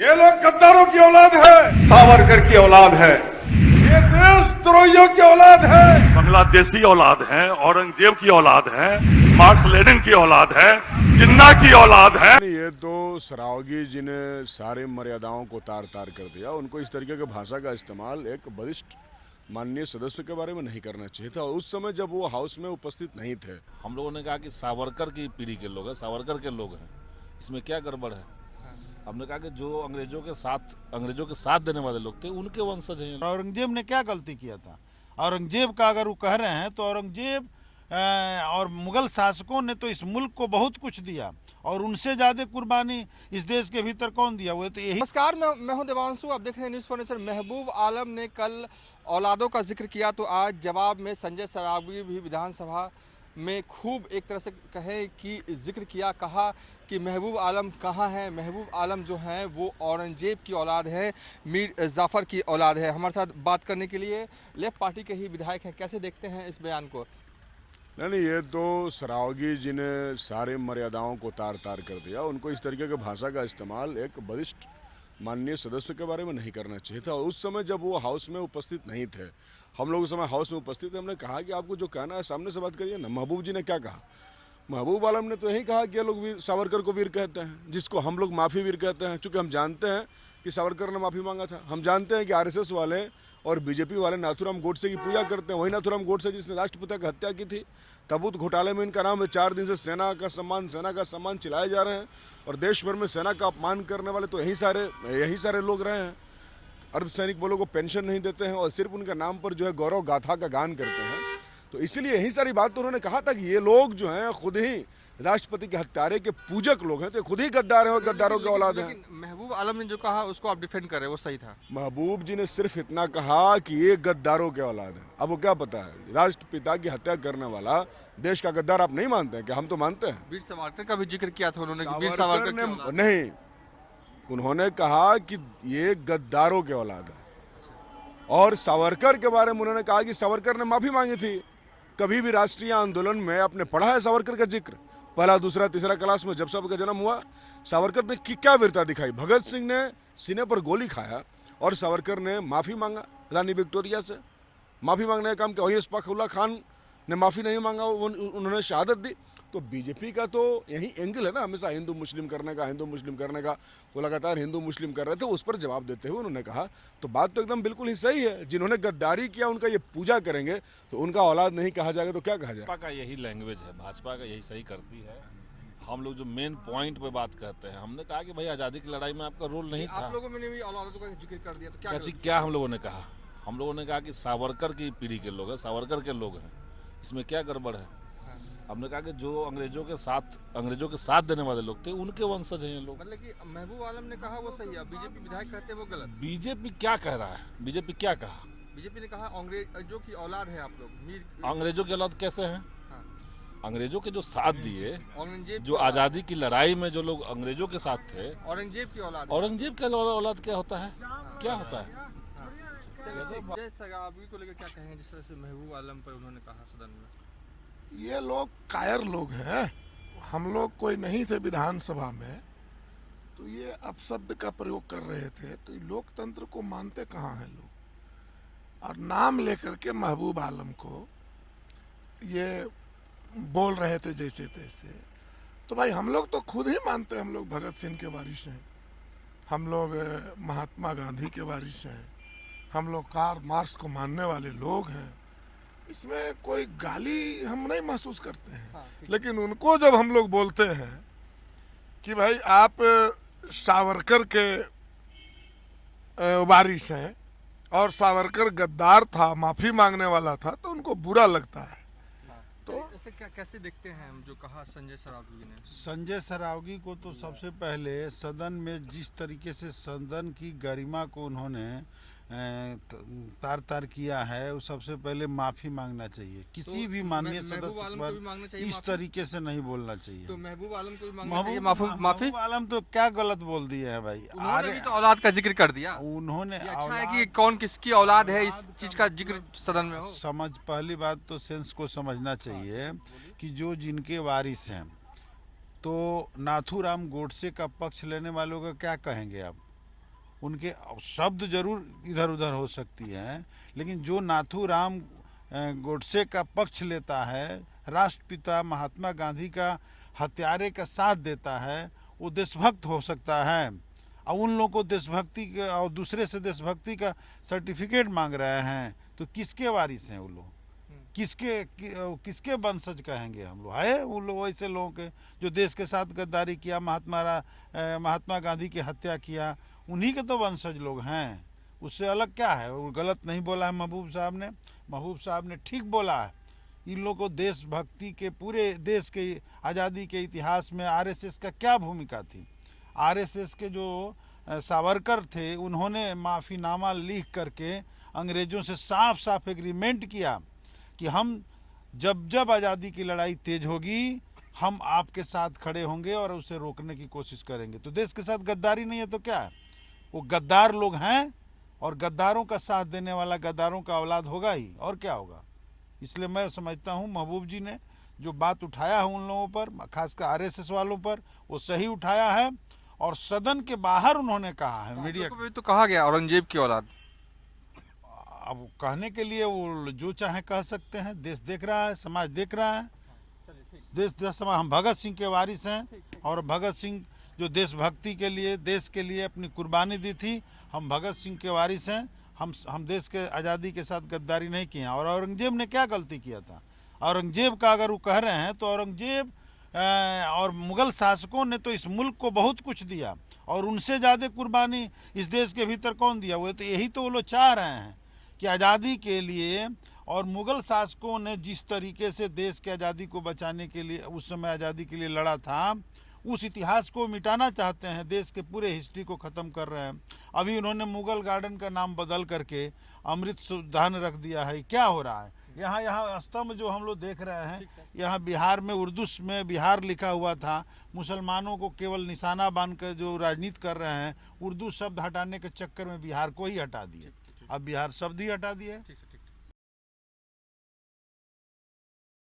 ये लोग गद्दारों की औलाद है, सावरकर की औलाद है, ये देशद्रोहियों की औलाद है, बांग्लादेशी औलाद है, औरंगजेब की औलाद है, मार्क्स लेनिन की औलाद है, जिन्ना की औलाद है। ये तो सरावगी जी ने सारी मर्यादाओं को तार तार कर दिया। उनको इस तरीके की भाषा का इस्तेमाल एक वरिष्ठ माननीय सदस्य के बारे में नहीं करना चाहिए था। उस समय जब वो हाउस में उपस्थित नहीं थे, हम लोगों ने कहा कि सावरकर की पीढ़ी के लोग हैं, सावरकर के लोग हैं, इसमें क्या गड़बड़ है। हमने कहा कि जो अंग्रेजों के साथ देने वाले लोग थे उनके वंशज हैं। औरंगजेब ने क्या गलती किया था? औरंगजेब का अगर वो कह रहे हैं तो औरंगजेब और मुगल शासकों ने तो इस मुल्क को बहुत कुछ दिया और उनसे ज्यादा कुर्बानी इस देश के भीतर कौन दिया? वो तो यही। नमस्कार, मैं हूं देवांशु। आप देख रहे हैं न्यूज़ फर्नीचर। महबूब आलम ने कल औलादों का जिक्र किया तो आज जवाब में संजय सरावगी भी विधानसभा में खूब एक तरह से कहें कि जिक्र किया। कहा कि महबूब आलम कहाँ हैं? महबूब आलम जो हैं वो औरंगजेब की औलाद हैं, मीर जाफ़र की औलाद है। हमारे साथ बात करने के लिए लेफ्ट पार्टी के ही विधायक हैं। कैसे देखते हैं इस बयान को? नहीं, ये तो सरावगी जी ने सारी मर्यादाओं को तार तार कर दिया। उनको इस तरीके की भाषा का इस्तेमाल एक वरिष्ठ माननीय सदस्य के बारे में नहीं करना चाहिए था। उस समय जब वो हाउस में उपस्थित नहीं थे, हम लोग उस समय हाउस में उपस्थित थे। हमने कहा कि आपको जो कहना है सामने से बात करिए ना। महबूब जी ने क्या कहा? महबूब आलम ने तो यही कहा कि ये लोग सावरकर को वीर कहते हैं, जिसको हम लोग माफ़ी वीर कहते हैं। चूँकि हम जानते हैं कि सावरकर ने माफ़ी मांगा था, हम जानते हैं कि आरएसएस वाले और बीजेपी वाले नाथूराम गोडसे की पूजा करते हैं। वही नाथूराम गोडसे जिसने राष्ट्रपिता की हत्या की थी। तबूत घोटाले में इनका नाम है। 4 दिन से सेना का सम्मान चिल्लाए जा रहे हैं और देश भर में सेना का अपमान करने वाले तो यही सारे लोग रहे हैं। अर्धसैनिक बलों को पेंशन नहीं देते हैं और सिर्फ उनके नाम पर जो है गौरव गाथा का गान करते हैं। तो इसीलिए यही सारी बात तो उन्होंने कहा था कि ये लोग जो हैं खुद ही राष्ट्रपति के हत्यारे के पूजक लोग हैं, तो खुद ही गद्दार हैं और गद्दारों की औलाद हैं। महबूब आलम ने जो कहा उसको आप डिफेंड कर रहे हैं, वो सही था? महबूब जी ने सिर्फ इतना कहा कि ये गद्दारों के औलाद है। अब वो क्या पता है, राष्ट्रपिता की हत्या करने वाला देश का गद्दार आप नहीं मानते हैं कि? हम तो मानते हैं। वीर सावरकर का भी जिक्र किया था उन्होंने, वीर सावरकर की औलाद। नहीं, उन्होंने कहा कि ये गद्दारों के औलाद है। और सावरकर के बारे में उन्होंने कहा कि सावरकर ने माफी मांगी थी। कभी भी राष्ट्रीय आंदोलन में आपने पढ़ा है सावरकर का जिक्र? पहला, दूसरा, तीसरा क्लास में जब सबका जन्म हुआ, सावरकर ने क्या वीरता दिखाई? भगत सिंह ने सीने पर गोली खाया और सावरकर ने माफ़ी मांगा रानी विक्टोरिया से। माफ़ी मांगने का काम किया। वही अशफाक खान ने माफ़ी नहीं मांगा, उन्होंने शहादत दी। तो बीजेपी का तो यही एंगल है ना, हमेशा हिंदू मुस्लिम करने का। वो लगातार हिंदू मुस्लिम कर रहे थे। उस पर जवाब देते हुए उन्होंने कहा तो बात तो एकदम बिल्कुल ही सही है। जिन्होंने गद्दारी किया उनका ये पूजा करेंगे तो उनका औलाद नहीं कहा जाएगा तो क्या कहा जाए? भाजपा का यही लैंग्वेज है, भाजपा का यही सही करती है। हम लोग जो मेन पॉइंट पे बात करते हैं, हमने कहा कि भाई आज़ादी की लड़ाई में आपका रोल नहीं था। आप लोगों ने भी औलादों का जिक्र कर दिया तो क्या हम लोगों ने कहा? हम लोगों ने कहा कि सावरकर की पीढ़ी के लोग हैं, सावरकर के लोग हैं, इसमें क्या गड़बड़ है। हमने कहा कि जो अंग्रेजों के साथ देने वाले लोग थे उनके वंशज हैं ये लोग। मतलब कि महबूब आलम ने कहा वो सही है, बीजेपी विधायक कहते हैं वो गलत। बीजेपी क्या कह रहा है? बीजेपी क्या कहा? बीजेपी ने कहा अंग्रेजों की औलाद है आप लोग। अंग्रेजों की औलाद कैसे हैं? हाँ। अंग्रेजों के जो साथ दिए, औरंगजेब जो आज़ादी की लड़ाई में जो लोग अंग्रेजों के साथ थे, औरंगजेब की औलाद। औरंगजेब का औलाद क्या होता है? क्या होता है? जय सरावगी को लेकर क्या कहेंगे जिस तरह से महबूब आलम पर उन्होंने कहा सदन में? ये लोग कायर लोग हैं। हम लोग कोई नहीं थे विधानसभा में तो ये अपशब्द का प्रयोग कर रहे थे। तो लोकतंत्र को मानते कहाँ हैं लोग? और नाम लेकर के महबूब आलम को ये बोल रहे थे जैसे तैसे। तो भाई हम लोग तो खुद ही मानते हैं, हम लोग भगत सिंह के वारिस हैं, हम लोग महात्मा गांधी के वारिस हैं, हम लोग कार्ल मार्क्स को मानने वाले लोग हैं। इसमें कोई गाली हम नहीं महसूस करते हैं। हाँ, लेकिन उनको जब हम लोग बोलते हैं कि भाई आप सावरकर के वारिस हैं और सावरकर गद्दार था, माफी मांगने वाला था, तो उनको बुरा लगता है। तो ऐसे कैसे देखते हैं हम जो कहा संजय सरावगी ने? संजय सरावगी को तो सबसे पहले सदन में जिस तरीके से सदन की गरिमा को उन्होंने तार तार किया है, वो सबसे पहले माफी मांगना चाहिए। किसी भी माननीय सदस्य पर इस तरीके से नहीं बोलना चाहिए। तो महबूब आलम को भी मांगना चाहिए माफी। महबूब आलम तो क्या गलत बोल दिए हैं भाई? उन्होंने भी तो औलाद का जिक्र कर दिया। उन्होंने अच्छा है कि कौन किसकी औलाद है इस चीज का जिक्र सदन में हो। पहली बात तो सेंस को समझना चाहिए कि जो जिनके वारिस हैं, तो नाथूराम गोडसे का पक्ष लेने वालों का क्या कहेंगे आप? उनके शब्द जरूर इधर उधर हो सकती हैं, लेकिन जो नाथूराम गोडसे का पक्ष लेता है, राष्ट्रपिता महात्मा गांधी का हत्यारे का साथ देता है, वो देशभक्त हो सकता है। और उन लोगों को देशभक्ति के और दूसरे से देशभक्ति का सर्टिफिकेट मांग रहे हैं, तो किसके वारिस हैं वो लोग? किसके वंशज कहेंगे हम लोग? है वो लोग ऐसे लोगों के जो देश के साथ गद्दारी किया, महात्मा गांधी की हत्या किया, उन्हीं के तो वंशज लोग हैं। उससे अलग क्या है? वो गलत नहीं बोला है महबूब साहब ने। महबूब साहब ने ठीक बोला है। इन लोगों को देशभक्ति के, पूरे देश के आज़ादी के इतिहास में आरएसएस का क्या भूमिका थी? आरएसएस के जो सावरकर थे, उन्होंने माफ़ीनामा लिख करके अंग्रेज़ों से साफ साफ एग्रीमेंट किया कि हम जब आज़ादी की लड़ाई तेज होगी, हम आपके साथ खड़े होंगे और उसे रोकने की कोशिश करेंगे। तो देश के साथ गद्दारी नहीं है तो क्या है? वो गद्दार लोग हैं, और गद्दारों का साथ देने वाला गद्दारों का औलाद होगा ही, और क्या होगा। इसलिए मैं समझता हूँ महबूब जी ने जो बात उठाया है उन लोगों पर, खासकर आरएसएस वालों पर, वो सही उठाया है। और सदन के बाहर उन्होंने कहा है, मीडिया को भी तो कहा गया औरंगजेब की औलाद। अब कहने के लिए वो जो चाहे कह सकते हैं। देश देख रहा है, समाज देख रहा है। देश समाज, हम भगत सिंह के वारिस हैं, और भगत सिंह जो देशभक्ति के लिए, देश के लिए अपनी कुर्बानी दी थी, हम भगत सिंह के वारिस हैं। हम देश के आज़ादी के साथ गद्दारी नहीं किए हैं। और औरंगजेब ने क्या गलती किया था? औरंगजेब का अगर वो कह रहे हैं तो औरंगजेब और मुग़ल शासकों ने तो इस मुल्क को बहुत कुछ दिया, और उनसे ज़्यादा कुर्बानी इस देश के भीतर कौन दिया? वो तो यही तो वो लोग चाह रहे हैं कि आज़ादी के लिए, और मुग़ल शासकों ने जिस तरीके से देश के आज़ादी को बचाने के लिए, उस समय आज़ादी के लिए लड़ा था, उस इतिहास को मिटाना चाहते हैं। देश के पूरे हिस्ट्री को ख़त्म कर रहे हैं। अभी उन्होंने मुग़ल गार्डन का नाम बदल करके अमृत उद्यान रख दिया है। क्या हो रहा है यहाँ स्तंभ जो हम लोग देख रहे हैं, यहाँ बिहार में उर्दू में बिहार लिखा हुआ था। मुसलमानों को केवल निशाना बांध कर जो राजनीति कर रहे हैं, उर्दू शब्द हटाने के चक्कर में बिहार को ही हटा दिए। अब बिहार शब्द ही हटा दिए।